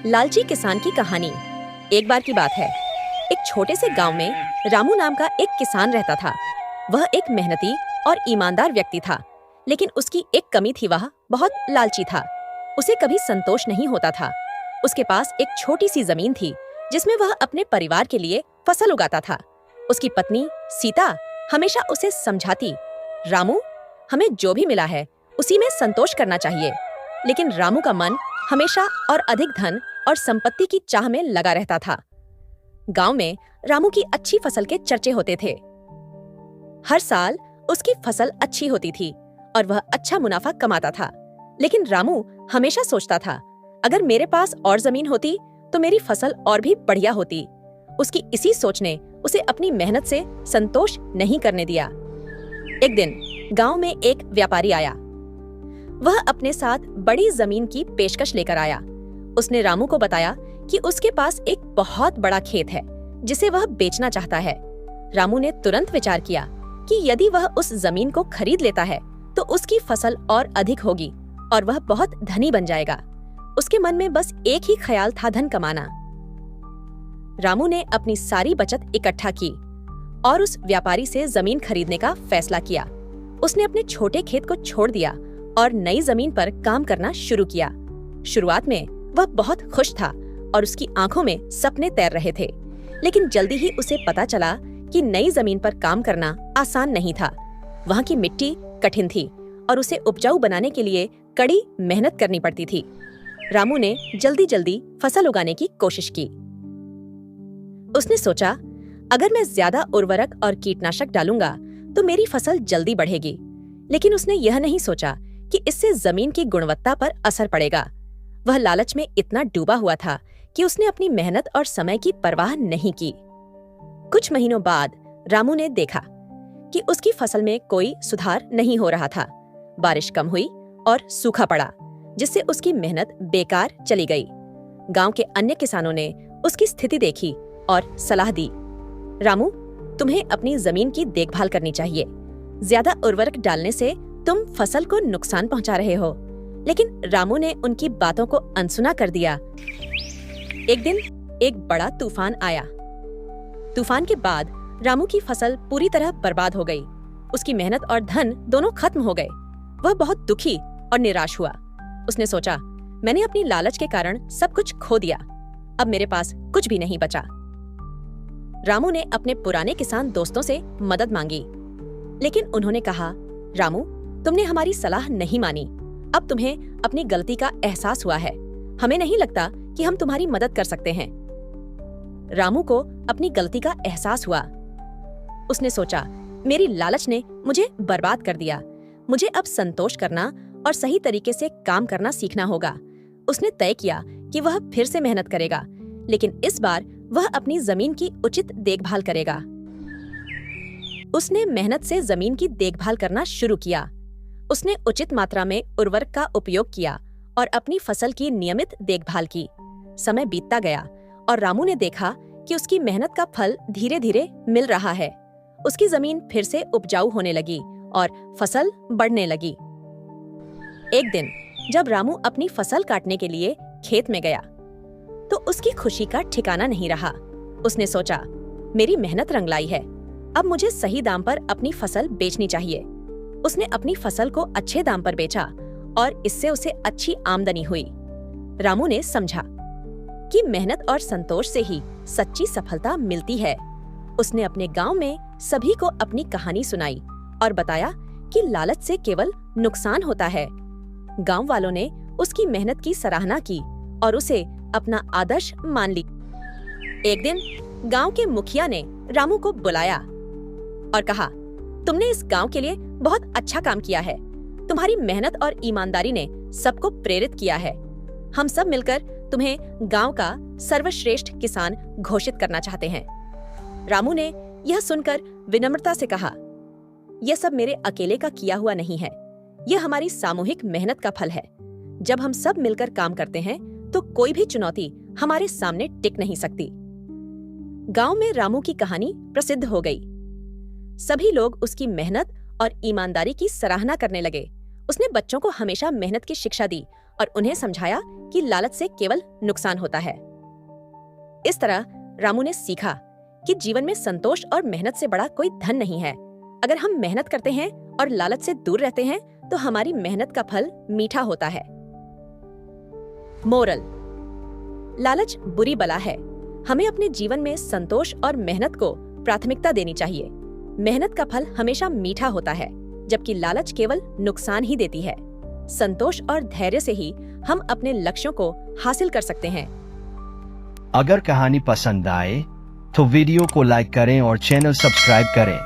लालची किसान की कहानी। एक बार की बात है, एक छोटे से गांव में रामू नाम का एक किसान रहता था। वह एक मेहनती और ईमानदार व्यक्ति था, लेकिन उसकी एक कमी थी, वह बहुत लालची था। उसे कभी संतोष नहीं होता था। उसके पास एक छोटी सी जमीन थी जिसमें वह अपने परिवार के लिए फसल उगाता था। उसकी पत्नी सीता हमेशा उसे समझाती, रामू, हमें जो भी मिला है उसी में संतोष करना चाहिए। लेकिन रामू का मन हमेशा और अधिक धन और संपत्ति की चाह में लगा रहता था। गांव में रामू की अच्छी फसल के चर्चे होते थे। हर साल उसकी फसल अच्छी होती थी और वह अच्छा मुनाफा कमाता था। लेकिन रामू हमेशा सोचता था, अगर मेरे पास और जमीन होती तो मेरी फसल और भी बढ़िया होती। उसकी इसी सोच ने उसे अपनी मेहनत से संतोष नहीं करने दिया। एक दिन गांव में एक व्यापारी आया। वह अपने साथ बड़ी जमीन की पेशकश लेकर आया। उसने रामू को बताया कि उसके पास एक बहुत बड़ा खेत है जिसे वह बेचना चाहता है। रामू ने तुरंत विचार किया कि यदि वह उस जमीन को खरीद लेता है तो उसकी फसल और अधिक होगी और वह बहुत धनी बन जाएगा। उसके मन में बस एक ही ख्याल था, धन कमाना। रामू ने अपनी सारी बचत इकट्ठा की और उस व्यापारी से जमीन खरीदने का फैसला किया। उसने अपने छोटे खेत को छोड़ दिया और नई जमीन पर काम करना शुरू किया। शुरुआत में वह बहुत खुश था और उसकी आंखों में सपने तैर रहे थे। लेकिन जल्दी ही उसे पता चला कि नई जमीन पर काम करना आसान नहीं था। वहाँ की मिट्टी कठिन थी और उसे उपजाऊ बनाने के लिए कड़ी मेहनत करनी पड़ती थी। रामू ने जल्दी जल्दी फसल उगाने की कोशिश की। उसने सोचा, अगर मैं ज्यादा उर्वरक और कीटनाशक डालूंगा तो मेरी फसल जल्दी बढ़ेगी। लेकिन उसने यह नहीं सोचा कि इससे जमीन की गुणवत्ता पर असर पड़ेगा। वह लालच में इतना डूबा हुआ था कि उसने अपनी मेहनत और समय की परवाह नहीं की। कुछ महीनों बाद रामू ने देखा कि उसकी फसल में कोई सुधार नहीं हो रहा था। बारिश कम हुई और सूखा पड़ा, जिससे उसकी मेहनत बेकार चली गई। गांव के अन्य किसानों ने उसकी स्थिति देखी और सलाह दी, रामू, तुम्हें अपनी जमीन की देखभाल करनी चाहिए। ज्यादा उर्वरक डालने से तुम फसल को नुकसान पहुंचा रहे हो। लेकिन रामू ने उनकी बातों को अनसुना कर दिया। एक दिन एक बड़ा तूफान आया। तूफान के बाद रामू की फसल पूरी तरह बर्बाद हो गई। उसकी मेहनत और धन दोनों खत्म हो गए। वह बहुत दुखी और निराश हुआ। उसने सोचा, मैंने अपनी लालच के कारण सब कुछ खो दिया। अब मेरे पास कुछ भी नहीं बचा। रामू ने अपने पुराने किसान दोस्तों से मदद मांगी, लेकिन उन्होंने कहा, रामू, तुमने हमारी सलाह नहीं मानी। अब तुम्हें अपनी गलती का एहसास हुआ है। हमें नहीं लगता कि हम तुम्हारी मदद कर सकते हैं। रामू को अपनी गलती का एहसास हुआ। उसने सोचा, मेरी लालच ने मुझे बर्बाद कर दिया। मुझे अब संतोष करना और सही तरीके से काम करना सीखना होगा। उसने तय किया कि वह फिर से मेहनत करेगा, लेकिन इस बार वह अपनी जमीन की उचित देखभाल करेगा। उसने मेहनत से जमीन की देखभाल करना शुरू किया। उसने उचित मात्रा में उर्वरक का उपयोग किया और अपनी फसल की नियमित देखभाल की। समय बीतता गया और रामू ने देखा कि उसकी मेहनत का फल धीरे धीरे मिल रहा है। उसकी जमीन फिर से उपजाऊ होने लगी और फसल बढ़ने लगी। एक दिन जब रामू अपनी फसल काटने के लिए खेत में गया तो उसकी खुशी का ठिकाना नहीं रहा। उसने सोचा, मेरी मेहनत रंग लाई है। अब मुझे सही दाम पर अपनी फसल बेचनी चाहिए। उसने अपनी फसल को अच्छे दाम पर बेचा और इससे उसे अच्छी आमदनी हुई। रामू ने समझा कि मेहनत और संतोष से ही सच्ची सफलता मिलती है। उसने अपने गांव में सभी को अपनी कहानी सुनाई और बताया कि लालच से केवल नुकसान होता है। गांव वालों ने उसकी मेहनत की सराहना की और उसे अपना आदर्श मान ली। एक दिन गांव के मुखिया ने रामू को बुलाया और कहा, तुमने इस गांव के लिए बहुत अच्छा काम किया है। तुम्हारी मेहनत और ईमानदारी ने सबको प्रेरित किया है। हम सब मिलकर तुम्हें गांव का सर्वश्रेष्ठ किसान घोषित करना चाहते हैं। रामू ने यह सुनकर विनम्रता से कहा, यह सब मेरे अकेले का किया हुआ नहीं है। यह हमारी सामूहिक मेहनत का फल है। जब हम सब मिलकर काम करते हैं तो कोई भी चुनौती हमारे सामने टिक नहीं सकती। गांव में रामू की कहानी प्रसिद्ध हो गई। सभी लोग उसकी मेहनत और ईमानदारी की सराहना करने लगे। उसने बच्चों को हमेशा मेहनत की शिक्षा दी और उन्हें समझाया कि लालच से केवल नुकसान होता है। इस तरह रामू ने सीखा कि जीवन में संतोष और मेहनत से बड़ा कोई धन नहीं है। अगर हम मेहनत करते हैं और लालच से दूर रहते हैं तो हमारी मेहनत का फल मीठा होता है। मोरल: लालच बुरी बला है। हमें अपने जीवन में संतोष और मेहनत को प्राथमिकता देनी चाहिए। मेहनत का फल हमेशा मीठा होता है, जबकि लालच केवल नुकसान ही देती है। संतोष और धैर्य से ही हम अपने लक्ष्यों को हासिल कर सकते हैं। अगर कहानी पसंद आए तो वीडियो को लाइक करें और चैनल सब्सक्राइब करें।